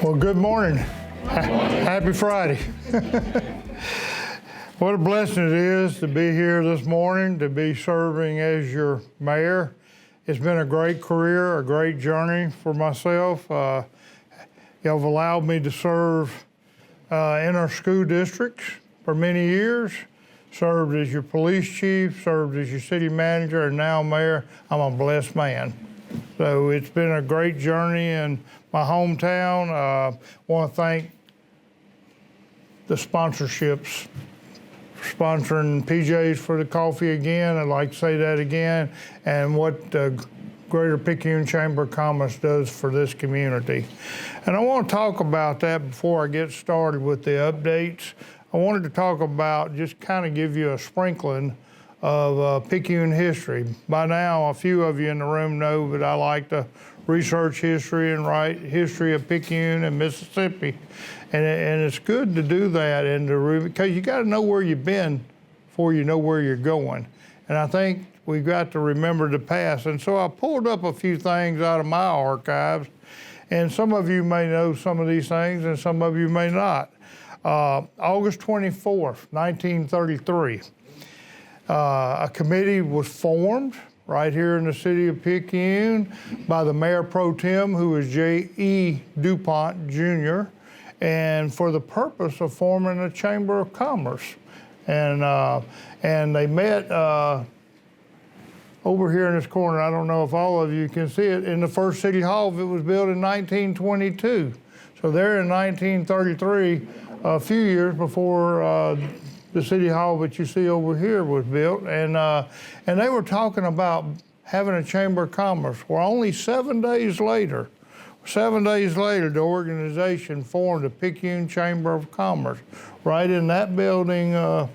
Well, good morning. Happy Friday. What a blessing it is to be here this morning, to be serving as your mayor. It's been a great career, a great journey for myself. Y'all have allowed me to serve in our school districts for many years, served as your police chief, served as your city manager, and now mayor. I'm a blessed man. So it's been a great journey in my hometown. Want to thank the sponsorships, sponsoring PJ's for the coffee again. I'd like to say that again, and what the Greater Picayune Chamber of Commerce does for this community. And I want to talk about that before I get started with the updates. I wanted to talk about, just kind of give you a sprinkling of Picayune history. By now, a few of you in the room know that I like to research history and write history of Picayune and Mississippi. And it's good to do that, and because you got to know where you've been before you know where you're going. And I think we've got to remember the past. And so I pulled up a few things out of my archives, and some of you may know some of these things and some of you may not. August 24th, 1933. A committee was formed right here in the city of Picayune by the Mayor Pro Tem, who was J.E. DuPont Jr., and for the purpose of forming a Chamber of Commerce. And they met over here in this corner. I don't know if all of you can see it, in the first City Hall. It was built in 1922. So there in 1933, a few years before the City Hall that you see over here was built, and they were talking about having a Chamber of Commerce. Well, only 7 days later, the organization formed a Picayune Chamber of Commerce right in that building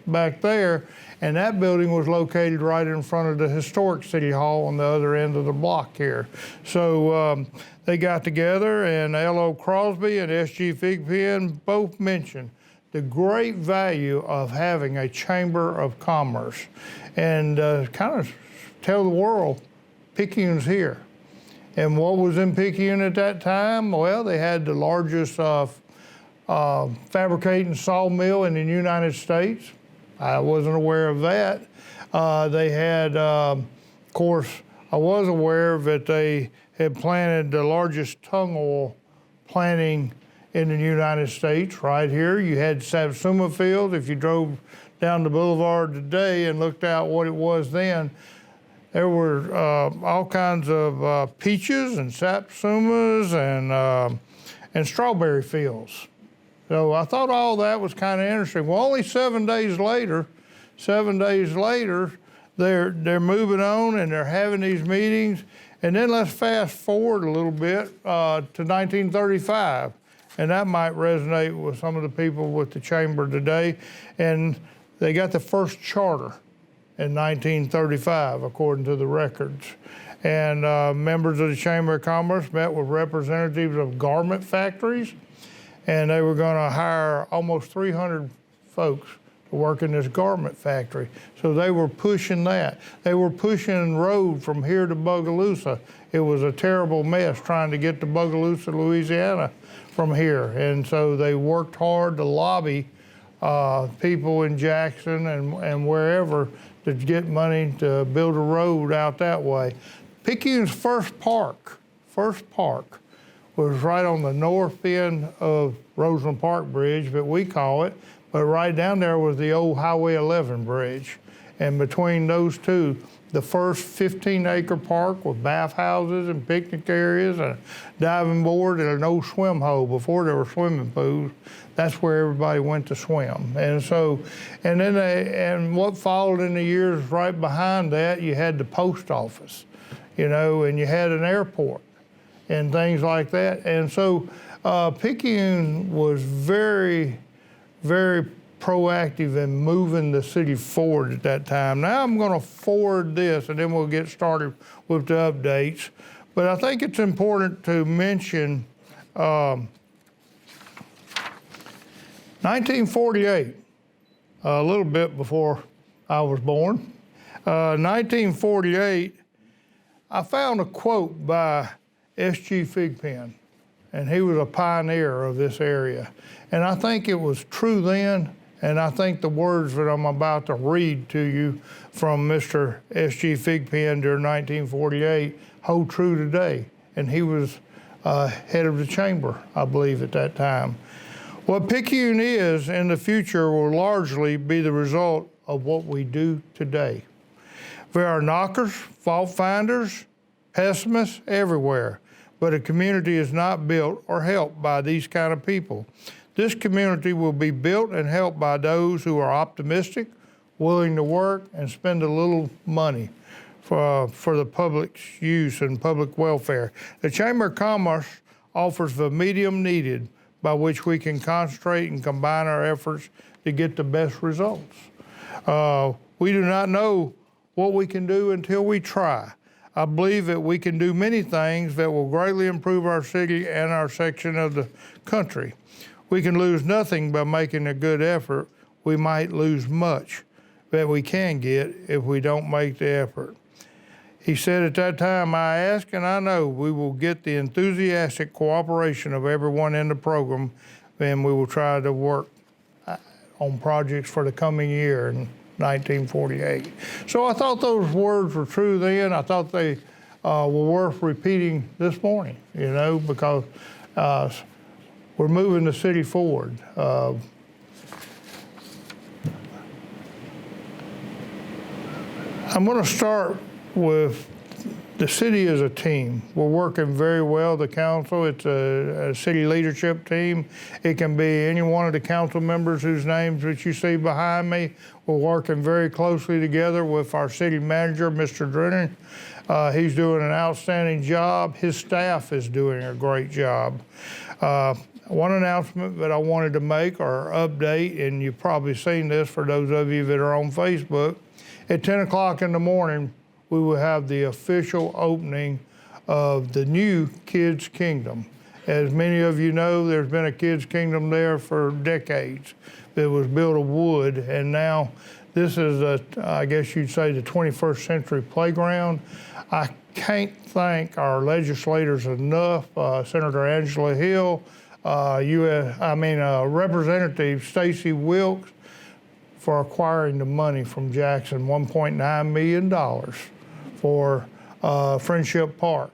back there, and that building was located right in front of the historic City Hall on the other end of the block here. So they got together, and L.O. Crosby and S.G. Thigpen both mentioned the great value of having a Chamber of Commerce, and kind of tell the world, Picayune's here. And what was in Picayune at that time? Well, they had the largest fabricating sawmill in the United States. I wasn't aware of that. They had, of course, I was aware that they had planted the largest tung oil planting in the United States right here. You had Satsuma Field. If you drove down the boulevard today and looked out what it was then, there were all kinds of peaches and Satsumas and strawberry fields. So I thought all that was kind of interesting. Well, only 7 days later, they're moving on and they're having these meetings. And then let's fast forward a little bit to 1935. And that might resonate with some of the people with the Chamber today. And they got the first charter in 1935, according to the records. And members of the Chamber of Commerce met with representatives of garment factories, and they were going to hire almost 300 folks to work in this garment factory. So they were pushing that. They were pushing road from here to Bogalusa. It was a terrible mess trying to get to Bogalusa, Louisiana from here. And so they worked hard to lobby people in Jackson and wherever to get money to build a road out that way. Picayune's first park was right on the north end of Roseland Park Bridge, but we call it, but right down there was the old Highway 11 bridge. And between those two, the first 15-acre park with bathhouses and picnic areas and a diving board and an old swim hole before there were swimming pools. That's where everybody went to swim. And so, and what followed in the years right behind that, you had the post office, and you had an airport and things like that. And so Picayune was very, very proactive in moving the city forward at that time. Now I'm going to forward this, and then we'll get started with the updates. But I think it's important to mention 1948, a little bit before I was born. 1948, I found a quote by S.G. Thigpen. and he was a pioneer of this area. And I think it was true then, and I think the words that I'm about to read to you from Mr. S.G. Thigpen during 1948 hold true today. And he was head of the chamber, I believe, at that time. What Picayune is in the future will largely be the result of what we do today. There are knockers, fault finders, pessimists everywhere, but a community is not built or helped by these kind of people. This community will be built and helped by those who are optimistic, willing to work, and spend a little money for the public's use and public welfare. The Chamber of Commerce offers the medium needed by which we can concentrate and combine our efforts to get the best results. We do not know what we can do until we try. I believe that we can do many things that will greatly improve our city and our section of the country. We can lose nothing by making a good effort. We might lose much that we can get if we don't make the effort. He said at that time, I ask and I know we will get the enthusiastic cooperation of everyone in the program, and we will try to work on projects for the coming year in 1948. So I thought those words were true then. I thought they were worth repeating this morning, you know, because we're moving the city forward. I'm going to start with the city as a team. We're working very well, the council. It's a city leadership team. It can be any one of the council members whose names that you see behind me. We're working very closely together with our city manager, Mr. Drennan. He's doing an outstanding job. His staff is doing a great job. One announcement that I wanted to make or update, and you've probably seen this for those of you that are on Facebook, at 10 o'clock in the morning, we will have the official opening of the new Kids Kingdom. As many of you know, there's been a Kids Kingdom there for decades. It was built of wood, and now this is, I guess you'd say, the 21st century playground. I can't thank our legislators enough, Senator Angela Hill, Representative Stacy Wilkes, for acquiring the money from Jackson, $1.9 million for Friendship Park.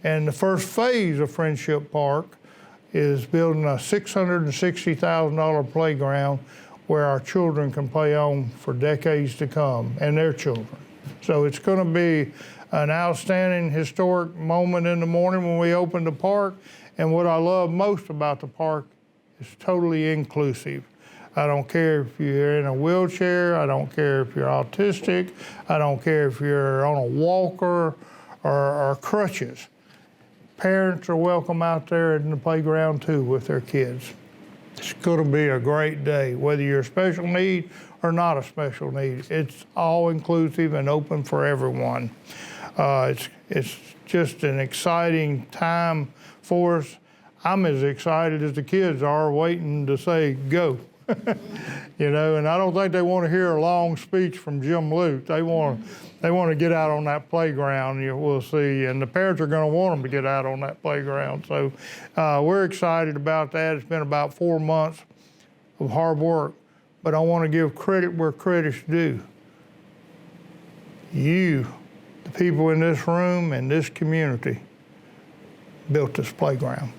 And the first phase of Friendship Park is building a $660,000 playground where our children can play on for decades to come, and their children. So it's going to be an outstanding historic moment in the morning when we open the park. And what I love most about the park is totally inclusive. I don't care if you're in a wheelchair, I don't care if you're autistic, I don't care if you're on a walker or crutches. Parents are welcome out there in the playground too with their kids. It's going to be a great day, whether you're a special need or not a special need. It's all inclusive and open for everyone. It's just an exciting time for us. I'm as excited as the kids are, waiting to say go. You know, and I don't think they want to hear a long speech from Jim Lute. They want to get out on that playground. We'll see, and the parents are going to want them to get out on that playground. So we're excited about that. It's been about 4 months of hard work, but I want to give credit where credit's due. You, the people in this room and this community, built this playground.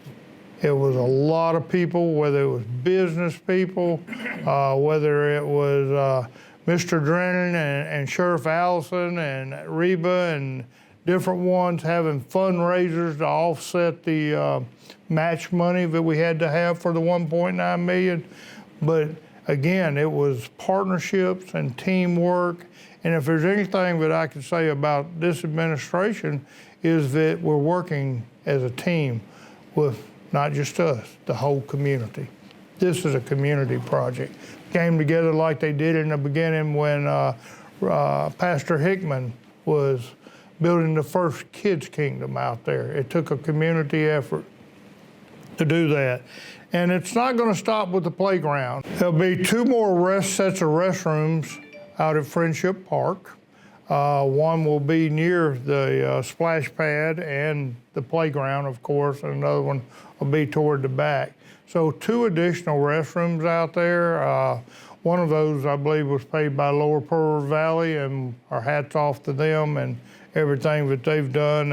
It was a lot of people, whether it was business people, whether it was Mr. Drennan and Sheriff Allison and Reba and different ones having fundraisers to offset the match money that we had to have for the $1.9 million. But again, it was partnerships and teamwork. And if there's anything that I can say about this administration is that we're working as a team with not just us, the whole community. This is a community project. Came together like they did in the beginning when Pastor Hickman was building the first Kids Kingdom out there. It took a community effort to do that. And it's not going to stop with the playground. There'll be 2 more sets of restrooms out at Friendship Park. One will be near the splash pad and the playground, of course, and another one will be toward the back. So 2 additional restrooms out there. One of those, I believe, was paid by Lower Pearl River Valley, and our hats off to them and everything that they've done.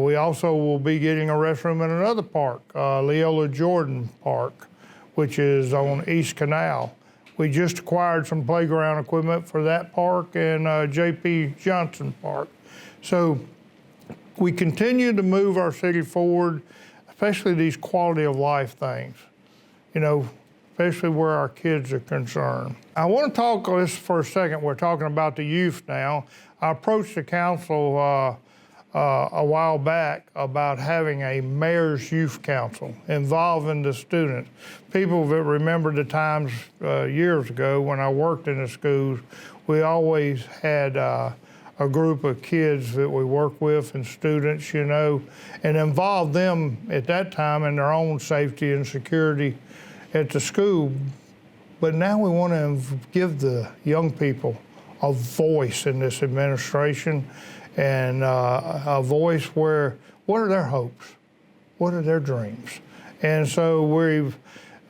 We also will be getting a restroom in another park, Leola Jordan Park, which is on East Canal. We just acquired some playground equipment for that park and J.P. Johnson Park. So we continue to move our city forward, especially these quality of life things, you know, especially where our kids are concerned. I want to talk this for a second. We're talking about the youth now. I approached the council a while back about having a mayor's youth council involving the students. People that remember the times years ago when I worked in the schools, we always had a group of kids that we work with and students, you know, and involve them at that time in their own safety and security at the school. But now we want to give the young people a voice in this administration, and a voice where, what are their hopes? What are their dreams? And so we've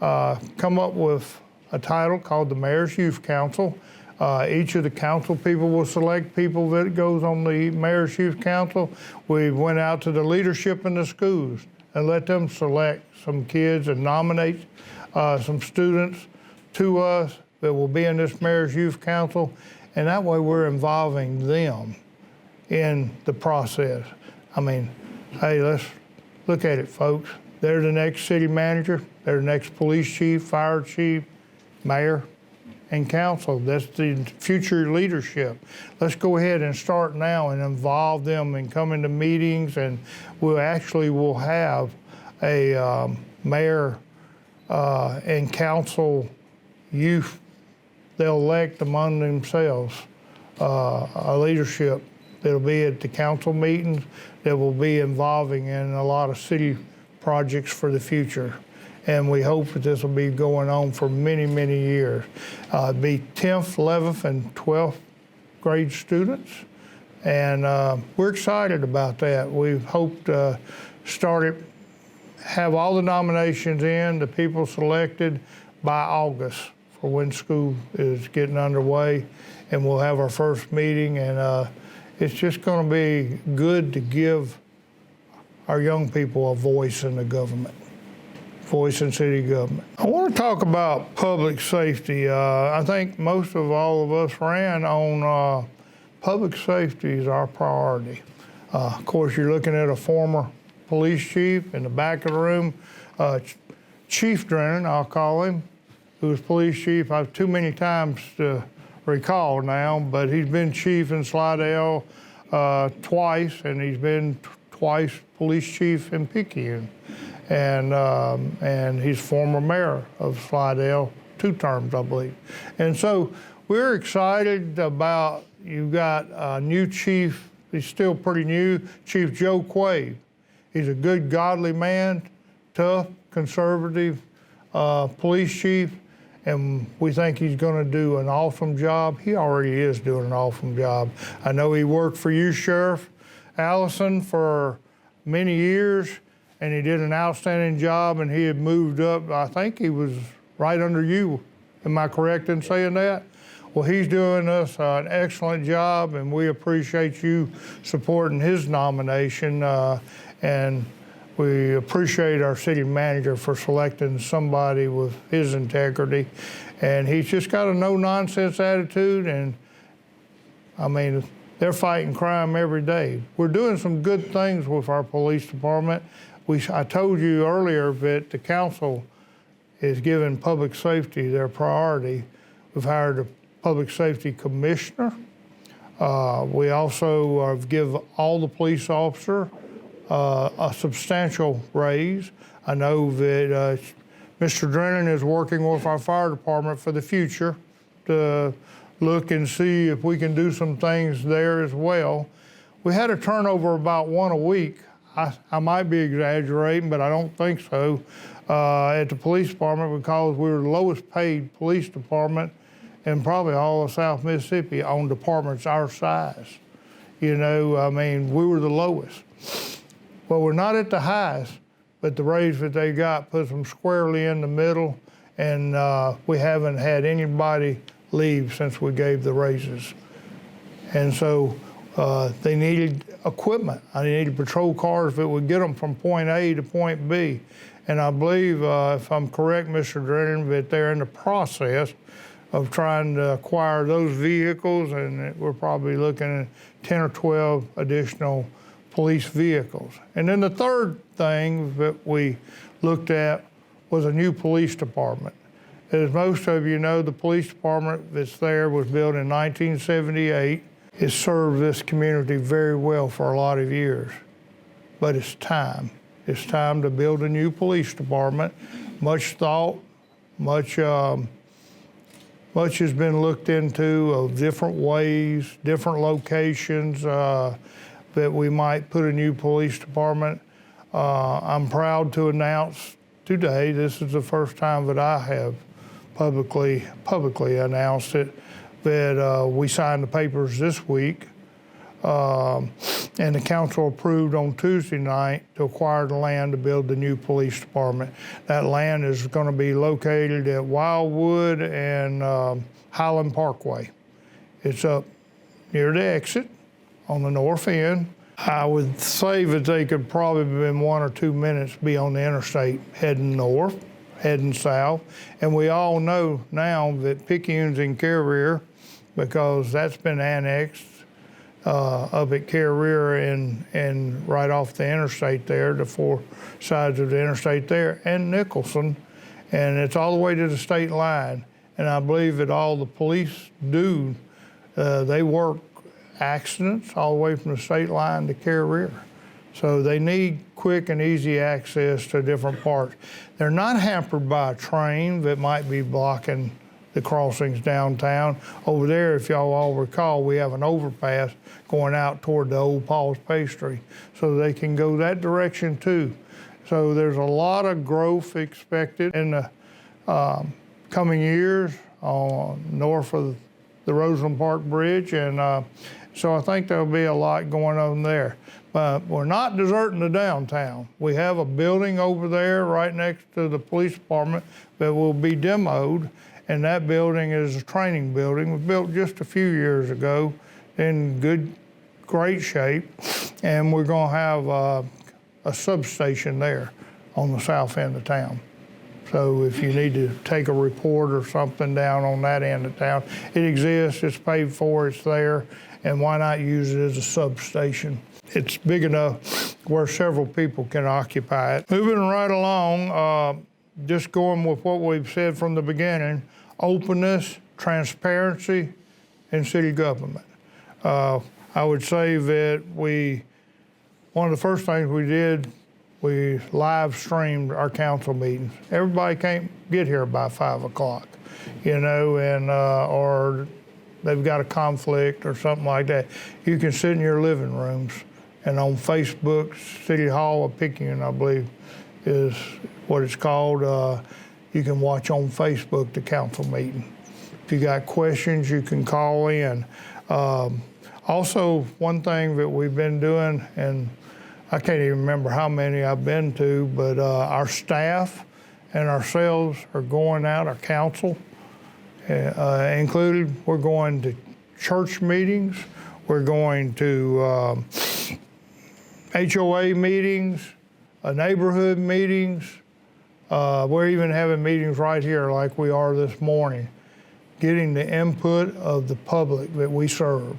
come up with a title called the Mayor's Youth Council. Each of the council people will select people that goes on the Mayor's Youth Council. We went out to the leadership in the schools and let them select some kids and nominate some students to us that will be in this Mayor's Youth Council. And that way we're involving them in the process. I mean, hey, let's look at it, folks. They're the next city manager, they're the next police chief, fire chief, mayor, and council. That's the future leadership. Let's go ahead and start now and involve them and come into meetings, and we'll have a mayor and council youth. They'll elect among themselves a leadership that'll be at the council meetings, that will be involving in a lot of city projects for the future. And we hope that this will be going on for many, many years. It'll be 10th, 11th, and 12th grade students. And we're excited about that. We hope to have all the nominations in, the people selected by August for when school is getting underway. And we'll have our first meeting, and it's just going to be good to give our young people a voice in the government, voice in city government. I want to talk about public safety. I think most of all of us ran on public safety is our priority. Of course, you're looking at a former police chief in the back of the room, Chief Drennan, I'll call him, who was police chief. I've too many times to recall now, but he's been chief in Slidell twice, and he's been twice police chief in Picayune, and he's former mayor of Slidell, 2 terms, I believe. And so we're excited about, you've got a new chief, he's still pretty new, Chief Joe Quaid. He's a good, godly man, tough, conservative police chief, and we think he's going to do an awesome job. He already is doing an awesome job. I know he worked for you, Sheriff Allison, for many years, and he did an outstanding job, and he had moved up. I think he was right under you. Am I correct in saying that? Well, he's doing us an excellent job, and we appreciate you supporting his nomination, and we appreciate our city manager for selecting somebody with his integrity. And he's just got a no-nonsense attitude, and I mean, they're fighting crime every day. We're doing some good things with our police department. I told you earlier that the council is giving public safety their priority. We've hired a public safety commissioner. We also give all the police officers a substantial raise. I know that Mr. Drennan is working with our fire department for the future to look and see if we can do some things there as well. We had a turnover about 1 a week. I might be exaggerating, but I don't think so, at the police department, because we were the lowest paid police department and probably all of South Mississippi on departments our size. You know, I mean, we were the lowest. Well, we're not at the highest, but the raise that they got puts them squarely in the middle, and we haven't had anybody leave since we gave the raises. And so they needed equipment. I needed patrol cars that would get them from point A to point B. And I believe, if I'm correct, Mr. Drennan, that they're in the process of trying to acquire those vehicles, and we're probably looking at 10 or 12 additional police vehicles. And then the third thing that we looked at was a new police department. As most of you know, the police department that's there was built in 1978. It served this community very well for a lot of years, but it's time. It's time to build a new police department. Much thought, much has been looked into of different ways, different locations that we might put a new police department. I'm proud to announce today, this is the first time that I have publicly announced it, that we signed the papers this week, and the council approved on Tuesday night to acquire the land to build the new police department. That land is going to be located at Wildwood and Highland Parkway. It's up near the exit on the north end. I would say that they could probably in 1 or 2 minutes be on the interstate heading north, heading south. And we all know now that Picayune's in Carriere, because that's been annexed up at Carriere and right off the interstate there, the four sides of the interstate there, and Nicholson. And it's all the way to the state line. And I believe that all the police do, they work accidents all the way from the state line to Carriere. So they need quick and easy access to different parts. They're not hampered by a train that might be blocking the crossings downtown. Over there, if y'all all recall, we have an overpass going out toward the old Paul's Pastry, so they can go that direction too. So there's a lot of growth expected in the coming years north of the Roseland Park Bridge, and so I think there'll be a lot going on there. But we're not deserting the downtown. We have a building over there right next to the police department that will be demoed, and that building is a training building. It was built just a few years ago in great shape, and we're gonna have a substation there on the south end of town. So if you need to take a report or something down on that end of town, it exists, it's paid for, it's there, and why not use it as a substation? It's big enough where several people can occupy it. Moving right along, just going with what we've said from the beginning, openness, transparency in city government. I would say that one of the first things we did, we live streamed our council meetings. Everybody can't get here by 5 o'clock, you know, and or they've got a conflict or something like that. You can sit in your living rooms, and on Facebook, City Hall of Picayune, I believe, is what it's called. You can watch on Facebook the council meeting. If you got questions, you can call in. Also, one thing that we've been doing, and I can't even remember how many I've been to, but our staff and ourselves are going out, our council included. We're going to church meetings. We're going to HOA meetings, neighborhood meetings. We're even having meetings right here like we are this morning, getting the input of the public that we serve.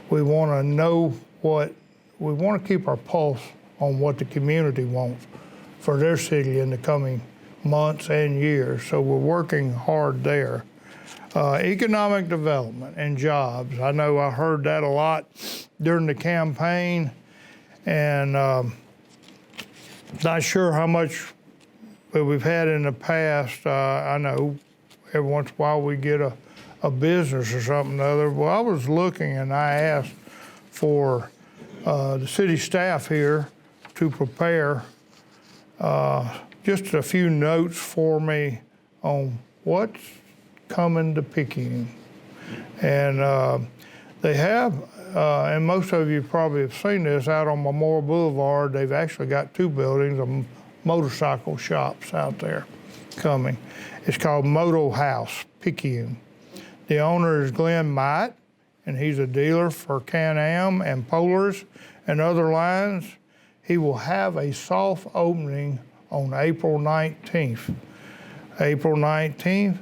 We want to know we want to keep our pulse on what the community wants for their city in the coming months and years. So we're working hard there. Economic development and jobs. I know I heard that a lot during the campaign, and not sure how much we've had in the past. I know every once in a while we get a business or something or other. Well, I was looking and I asked for the city staff here to prepare just a few notes for me on what's coming to Picayune. And they have, and most of you probably have seen this out on Memorial Boulevard, they've actually got 2 buildings of motorcycle shops out there coming. It's called Moto House, Picayune. The owner is Glenn Might, and he's a dealer for Can-Am and Polaris and other lines. He will have a soft opening on April 19th. April 19th,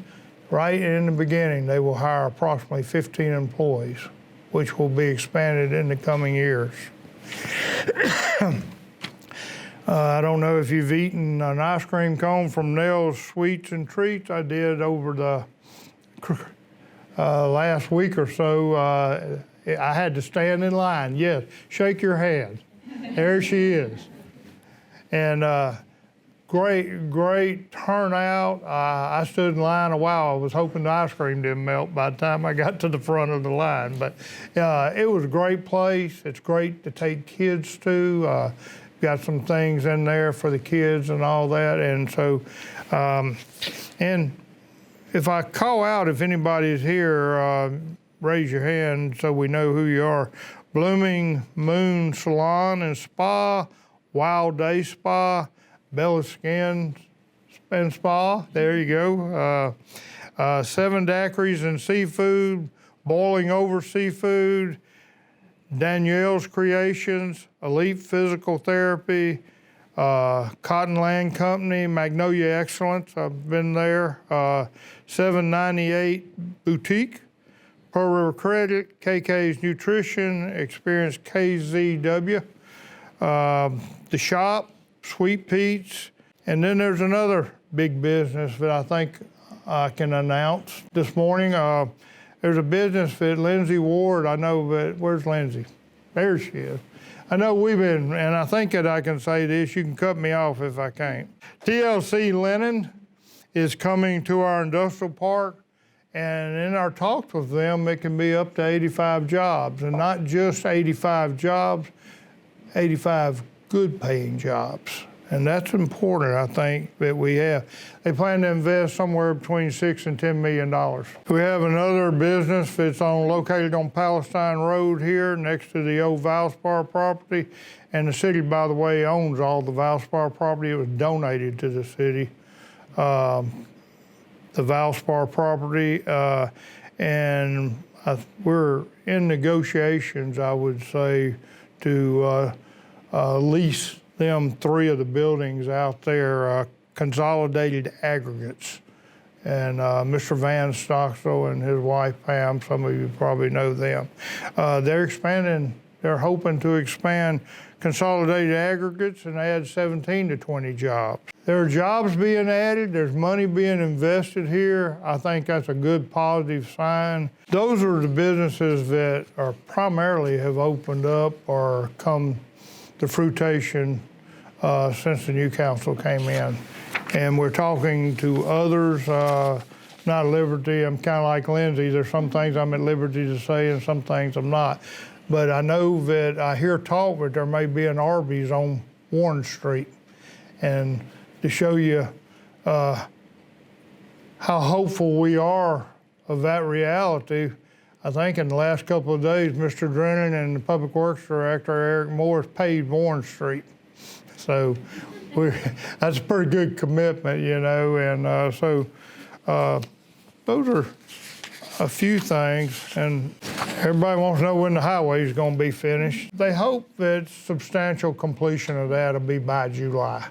right in the beginning, they will hire approximately 15 employees, which will be expanded in the coming years. I don't know if you've eaten an ice cream cone from Nell's Sweets and Treats. I did over the last week or so. I had to stand in line. Yes, shake your hand. There she is. And great turnout. I stood in line a while. I was hoping the ice cream didn't melt by the time I got to the front of the line. But it was a great place. It's great to take kids to. Got some things in there for the kids and all that. And so, and if I call out, if anybody's here, raise your hand so we know who you are. Blooming Moon Salon and Spa, Wild Day Spa, Bella Skin and Spa, there you go. 7 Daiquiris and Seafood, Boiling Over Seafood, Danielle's Creations, Elite Physical Therapy, Cotton Land Company, Magnolia Excellence, I've been there, 798 Boutique, Pearl River Credit, KK's Nutrition, Experience KZW, The Shop, Sweet Pete's, and then there's another big business that I think I can announce this morning. There's a business that Lindsay Ward, I know that, where's Lindsay? There she is. I know we've been, and I think that I can say this, you can cut me off if I can't. TLC Linen is coming to our industrial park, and in our talks with them, it can be up to 85 jobs, and not just 85 jobs, 85 good paying jobs. And that's important, I think, that we have. They plan to invest somewhere between $6 and $10 million. We have another business that's located on Palestine Road here next to the old Valspar property. And the city, by the way, owns all the Valspar property. It was donated to the city, the Valspar property. And we're in negotiations, I would say, to lease them 3 of the buildings out there, Consolidated Aggregates. And Mr. Van Stocksel and his wife Pam, some of you probably know them. They're expanding, they're hoping to expand Consolidated Aggregates and add 17 to 20 jobs. There are jobs being added, there's money being invested here. I think that's a good positive sign. Those are the businesses that are primarily have opened up or come to fruition since the new council came in. And we're talking to others, not at liberty. I'm kind of like Lindsay. There's some things I'm at liberty to say and some things I'm not. But I know that I hear talk that there may be an Arby's on Warren Street. And to show you how hopeful we are of that reality, I think in the last couple of days, Mr. Drennan and the Public Works Director, Eric Morris, paved Warren Street. So that's a pretty good commitment, you know. And so those are a few things. And everybody wants to know when the highway is going to be finished. They hope that substantial completion of that will be by July.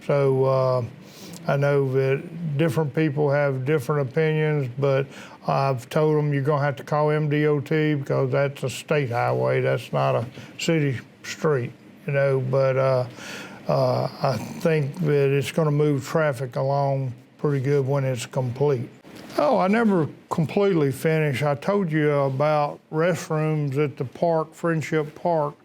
So I know that different people have different opinions, but I've told them you're going to have to call MDOT because that's a state highway. That's not a city street, you know. But I think that it's going to move traffic along pretty good when it's complete. Oh, I never completely finished. I told you about restrooms at the park, Friendship Park,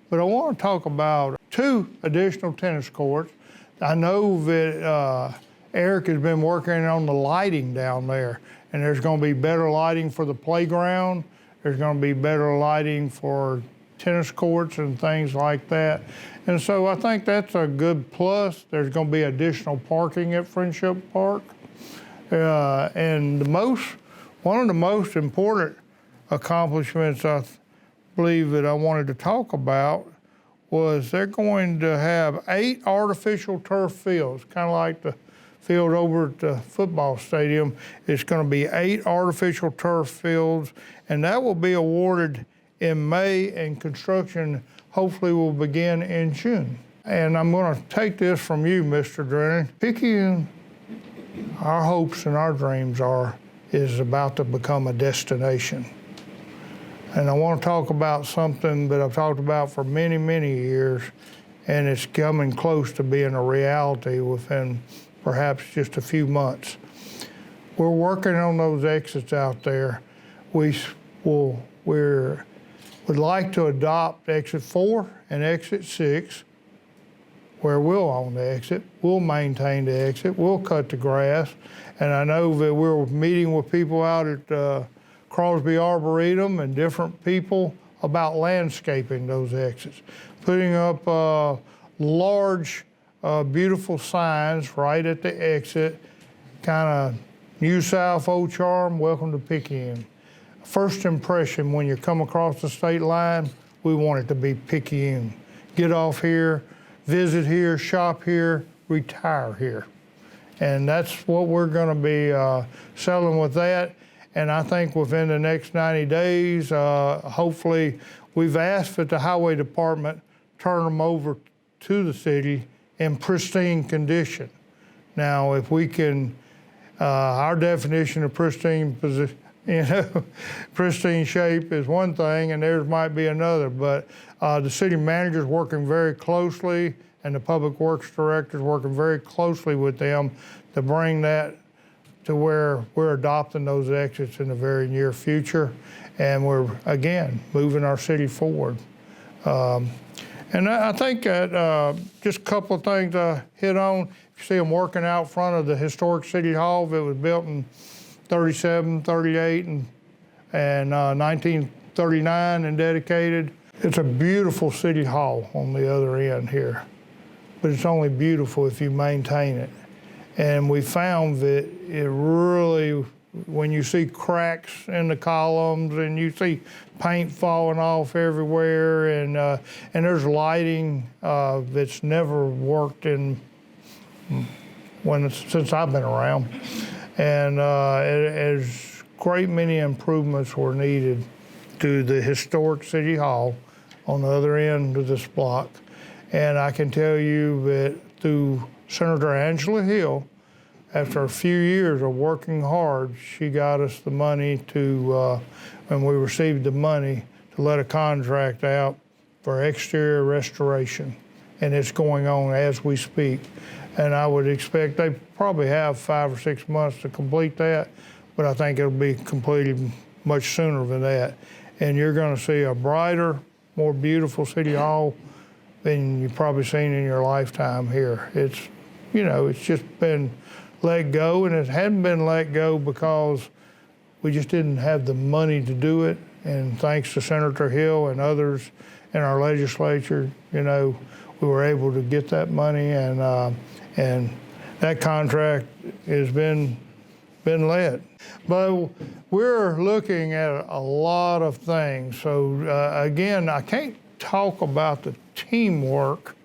but I want to talk about 2 additional tennis courts. I know that Eric has been working on the lighting down there, and there's going to be better lighting for the playground. There's going to be better lighting for tennis courts and things like that. And so I think that's a good plus. There's going to be additional parking at Friendship Park. And one of the most important accomplishments I believe that I wanted to talk about was they're going to have 8 artificial turf fields, kind of like the field over at the football stadium. It's going to be 8 artificial turf fields, and that will be awarded in May, and construction hopefully will begin in June. And I'm going to take this from you, Mr. Drennan. Picayune, our hopes and our dreams is about to become a destination. And I want to talk about something that I've talked about for many, many years, and it's coming close to being a reality within perhaps just a few months. We're working on those exits out there. We would like to adopt exit 4 and exit 6, where we'll own the exit, we'll maintain the exit, we'll cut the grass. And I know that we're meeting with people out at Crosby Arboretum and different people about landscaping those exits, putting up large, beautiful signs right at the exit, kind of New South, Old Charm, welcome to Picayune. First impression when you come across the state line, we want it to be Picayune. Get off here, visit here, shop here, retire here. And that's what we're going to be selling with that. And I think within the next 90 days, hopefully, we've asked that the Highway Department turn them over to the city in pristine condition. Now, if we can, our definition of pristine pristine shape is one thing, and theirs might be another. But the city manager's working very closely, and the public works director's working very closely with them to bring that to where we're adopting those exits in the very near future, and we're again moving our city forward. And I think that just a couple of things I hit on. You see them working out front of the historic City Hall that was built in 37, 38, and 1939 and dedicated. It's a beautiful City Hall on the other end here, but it's only beautiful if you maintain it. And we found that it really, when you see cracks in the columns and you see paint falling off everywhere, and there's lighting that's never worked since I've been around, and as great many improvements were needed to the historic City Hall on the other end of this block. And I can tell you that through Senator Angela Hill, after a few years of working hard, she got us the money to, when we received the money, to let a contract out for exterior restoration. And it's going on as we speak. And I would expect they probably have 5 or 6 months to complete that, but I think it'll be completed much sooner than that. And you're going to see a brighter, more beautiful City Hall than you've probably seen in your lifetime here. It's, it's just been let go, and it hadn't been let go because we just didn't have the money to do it. And thanks to Senator Hill and others in our legislature, we were able to get that money, and that contract has been let. But we're looking at a lot of things. So again, I can't talk about the teamwork,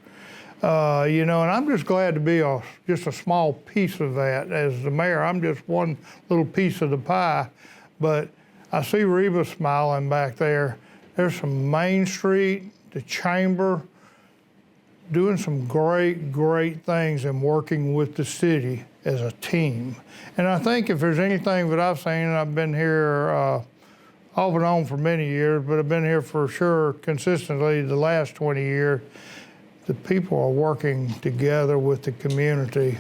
and I'm just glad to be just a small piece of that. As the mayor, I'm just one little piece of the pie. But I see Reba smiling back there. There's some Main Street, the Chamber, doing some great, great things and working with the city as a team. And I think if there's anything that I've seen, and I've been here off and on for many years, but I've been here for sure consistently the last 20 years, the people are working together with the community.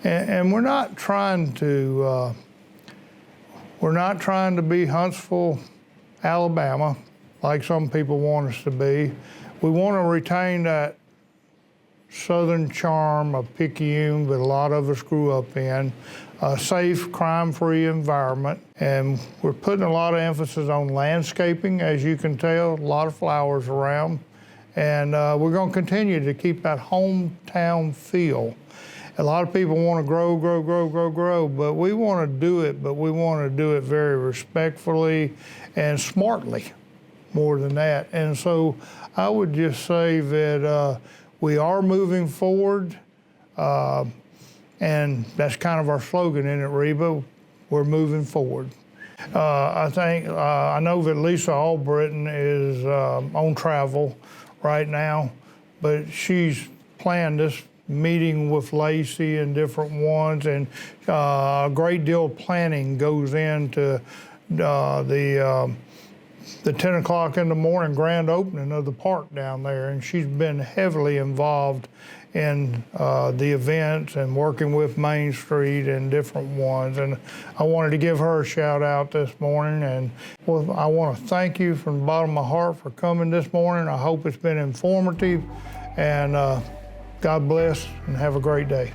And we're not trying to be Huntsville, Alabama, like some people want us to be. We want to retain that southern charm of Picayune that a lot of us grew up in, a safe, crime-free environment. And we're putting a lot of emphasis on landscaping, as you can tell, a lot of flowers around. And we're going to continue to keep that hometown feel. A lot of people want to grow, but we want to do it, but we want to do it very respectfully and smartly, more than that. And so I would just say that we are moving forward, and that's kind of our slogan, isn't it, Reba? We're moving forward. I know that Lisa Albritton is on travel right now, but she's planned this meeting with Lacey and different ones, and a great deal of planning goes into the 10 o'clock in the morning grand opening of the park down there, and she's been heavily involved in the events and working with Main Street and different ones. And I wanted to give her a shout out this morning. And well, I want to thank you from the bottom of my heart for coming this morning. I hope it's been informative, and God bless and have a great day.